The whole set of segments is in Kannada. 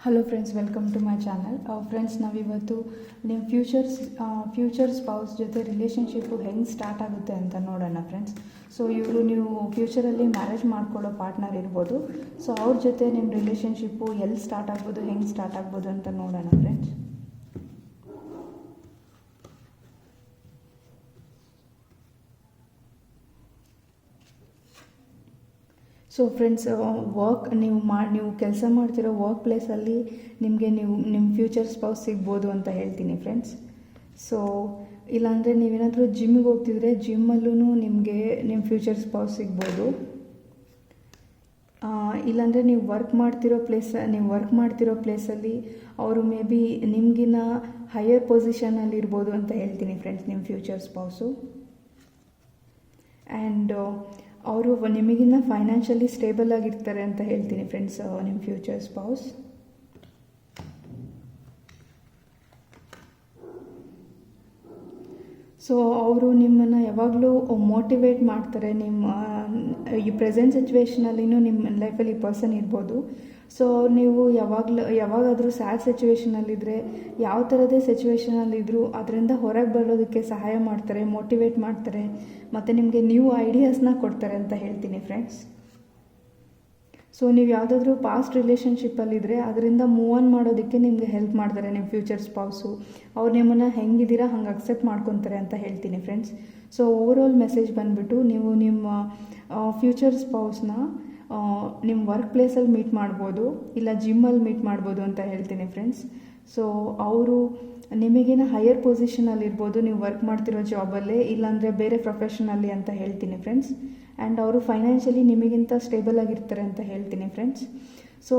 Hello friends, welcome to my channel. Friends, ನಾವಿವತ್ತು ನಿಮ್ಮ ಫ್ಯೂಚರ್ ಸ್ಪೌಸ್ ಜೊತೆ ರಿಲೇಷನ್ಶಿಪ್ಪು ಹೆಂಗೆ ಸ್ಟಾರ್ಟ್ ಆಗುತ್ತೆ ಅಂತ ನೋಡೋಣ ಫ್ರೆಂಡ್ಸ್. ಸೊ ನೀವು ಫ್ಯೂಚರಲ್ಲಿ ಮ್ಯಾರೇಜ್ ಮಾಡ್ಕೊಳ್ಳೋ ಪಾರ್ಟ್ನರ್ ಇರ್ಬೋದು. ಸೊ ಅವ್ರ ಜೊತೆ ನಿಮ್ಮ ರಿಲೇಷನ್ಶಿಪ್ಪು ಎಲ್ಲಿ ಸ್ಟಾರ್ಟ್ ಆಗ್ಬೋದು, ಹೆಂಗೆ ಸ್ಟಾರ್ಟ್ ಆಗ್ಬೋದು ಅಂತ ನೋಡೋಣ ಫ್ರೆಂಡ್ಸ್. ಸೊ ಫ್ರೆಂಡ್ಸ್, ನೀವು ಕೆಲಸ ಮಾಡ್ತಿರೋ ವರ್ಕ್ ಪ್ಲೇಸಲ್ಲಿ ನಿಮ್ಮ ಫ್ಯೂಚರ್ ಸ್ಪೌಸ್ ಸಿಗ್ಬೋದು ಅಂತ ಹೇಳ್ತೀನಿ ಫ್ರೆಂಡ್ಸ್. ಸೊ ಇಲ್ಲಾಂದರೆ ನೀವೇನಾದರೂ ಜಿಮ್ಮಿಗೆ ಹೋಗ್ತಿದ್ರೆ ಜಿಮ್ಮಲ್ಲೂ ನಿಮಗೆ ನಿಮ್ಮ ಫ್ಯೂಚರ್ ಸ್ಪೌಸ್ ಸಿಗ್ಬೋದು. ಇಲ್ಲಾಂದರೆ ನೀವು ವರ್ಕ್ ಮಾಡ್ತಿರೋ ಪ್ಲೇಸಲ್ಲಿ ಅವರು ಮೇ ಬಿ ನಿಮಗಿನ್ನ ಹೈಯರ್ ಪೊಸಿಷನಲ್ಲಿ ಇರ್ಬೋದು ಅಂತ ಹೇಳ್ತೀನಿ ಫ್ರೆಂಡ್ಸ್, ನಿಮ್ಮ ಫ್ಯೂಚರ್ ಸ್ಪೌಸು. ಆ್ಯಂಡ್ ಅವರು ನಿಮಗಿನ್ನ ಫೈನಾನ್ಷಿಯಲಿ ಸ್ಟೇಬಲ್ ಆಗಿರ್ತಾರೆ ಅಂತ ಹೇಳ್ತೀನಿ ಫ್ರೆಂಡ್ಸ್, ನಿಮ್ಮ ಫ್ಯೂಚರ್ ಸ್ಪೌಸ್. ಸೊ ಅವರು ನಿಮ್ಮನ್ನು ಯಾವಾಗಲೂ ಮೋಟಿವೇಟ್ ಮಾಡ್ತಾರೆ. ಈ ಪ್ರೆಸೆಂಟ್ ಸಿಚುವೇಷನಲ್ಲಿನೂ ನಿಮ್ಮ ಲೈಫಲ್ಲಿ ಪರ್ಸನ್ ಇರ್ಬೋದು. ಸೊ ನೀವು ಯಾವಾಗಾದರೂ ಸ್ಯಾಡ್ ಸಿಚುವೇಷನಲ್ಲಿದ್ದರೆ, ಯಾವ ಥರದೇ ಸಿಚುವೇಷನಲ್ಲಿದ್ದರೂ ಅದರಿಂದ ಹೊರಗೆ ಬರೋದಕ್ಕೆ ಸಹಾಯ ಮಾಡ್ತಾರೆ, ಮೋಟಿವೇಟ್ ಮಾಡ್ತಾರೆ, ಮತ್ತು ನಿಮಗೆ ನ್ಯೂ ಐಡಿಯಾಸ್ನ ಕೊಡ್ತಾರೆ ಅಂತ ಹೇಳ್ತೀನಿ ಫ್ರೆಂಡ್ಸ್. ಸೊ ನೀವು ಯಾವುದಾದ್ರೂ ಪಾಸ್ಟ್ ರಿಲೇಷನ್ಶಿಪ್ಪಲ್ಲಿದ್ದರೆ ಅದರಿಂದ ಮೂವ್ ಆನ್ ಮಾಡೋದಕ್ಕೆ ನಿಮಗೆ ಹೆಲ್ಪ್ ಮಾಡ್ತಾರೆ ನಿಮ್ಮ ಫ್ಯೂಚರ್ ಸ್ಪೌಸು. ಅವ್ರು ನಿಮ್ಮನ್ನು ಹೆಂಗಿದ್ದೀರಾ ಹಂಗೆ ಅಕ್ಸೆಪ್ಟ್ ಮಾಡ್ಕೊತಾರೆ ಅಂತ ಹೇಳ್ತೀನಿ ಫ್ರೆಂಡ್ಸ್. ಸೊ ಓವರಾಲ್ ಮೆಸೇಜ್ ಬಂದುಬಿಟ್ಟು, ನೀವು ನಿಮ್ಮ ಫ್ಯೂಚರ್ ಸ್ಪೌಸ್ನ ನಿಮ್ಮ ವರ್ಕ್ ಪ್ಲೇಸಲ್ಲಿ ಮೀಟ್ ಮಾಡ್ಬೋದು, ಇಲ್ಲ ಜಿಮ್ಮಲ್ಲಿ ಮೀಟ್ ಮಾಡ್ಬೋದು ಅಂತ ಹೇಳ್ತೀನಿ ಫ್ರೆಂಡ್ಸ್. ಸೊ ಅವರು ನಿಮಗಿನ ಹೈಯರ್ ಪೊಸಿಷನಲ್ಲಿರ್ಬೋದು, ನೀವು ವರ್ಕ್ ಮಾಡ್ತಿರೋ ಜಾಬಲ್ಲೇ, ಇಲ್ಲಾಂದರೆ ಬೇರೆ ಪ್ರೊಫೆಷನಲ್ಲಿ ಅಂತ ಹೇಳ್ತೀನಿ ಫ್ರೆಂಡ್ಸ್. ಆ್ಯಂಡ್ ಅವರು ಫೈನಾನ್ಷಿಯಲಿ ನಿಮಗಿಂತ ಸ್ಟೇಬಲ್ ಆಗಿರ್ತಾರೆ ಅಂತ ಹೇಳ್ತೀನಿ ಫ್ರೆಂಡ್ಸ್. ಸೊ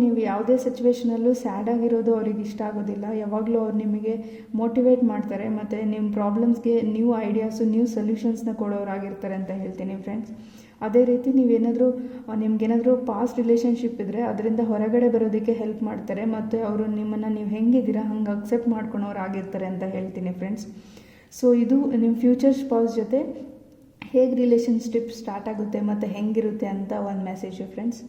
ನೀವು ಯಾವುದೇ ಸಿಚುವೇಷನಲ್ಲೂ ಸ್ಯಾಡ್ ಆಗಿರೋದು ಅವ್ರಿಗೆ ಇಷ್ಟ ಆಗೋದಿಲ್ಲ. ಯಾವಾಗಲೂ ಅವ್ರು ನಿಮಗೆ ಮೋಟಿವೇಟ್ ಮಾಡ್ತಾರೆ, ಮತ್ತು ನಿಮ್ಮ ಪ್ರಾಬ್ಲಮ್ಸ್ಗೆ ನ್ಯೂ ಐಡಿಯಾಸು, ನ್ಯೂ ಸೊಲ್ಯೂಷನ್ಸ್ನ ಕೊಡೋರಾಗಿರ್ತಾರೆ ಅಂತ ಹೇಳ್ತೀನಿ ಫ್ರೆಂಡ್ಸ್. ಅದೇ ರೀತಿ ನಿಮ್ಗೇನಾದರೂ ಪಾಸ್ಟ್ ರಿಲೇಷನ್ಶಿಪ್ ಇದ್ದರೆ ಅದರಿಂದ ಹೊರಗಡೆ ಬರೋದಕ್ಕೆ ಹೆಲ್ಪ್ ಮಾಡ್ತಾರೆ, ಮತ್ತು ಅವರು ನೀವು ಹೆಂಗಿದ್ದೀರಾ ಹಂಗೆ ಅಕ್ಸೆಪ್ಟ್ ಮಾಡ್ಕೊಳೋರಾಗಿರ್ತಾರೆ ಅಂತ ಹೇಳ್ತೀನಿ ಫ್ರೆಂಡ್ಸ್. ಸೊ ಇದು ನಿಮ್ಮ ಫ್ಯೂಚರ್ ಸ್ಪೌಸ್ ಜೊತೆ ಹೇಗೆ ರಿಲೇಷನ್ಶಿಪ್ ಸ್ಟಾರ್ಟ್ ಆಗುತ್ತೆ ಮತ್ತು ಹೆಂಗಿರುತ್ತೆ ಅಂತ ಒಂದು ಮೆಸೇಜು ಫ್ರೆಂಡ್ಸ್.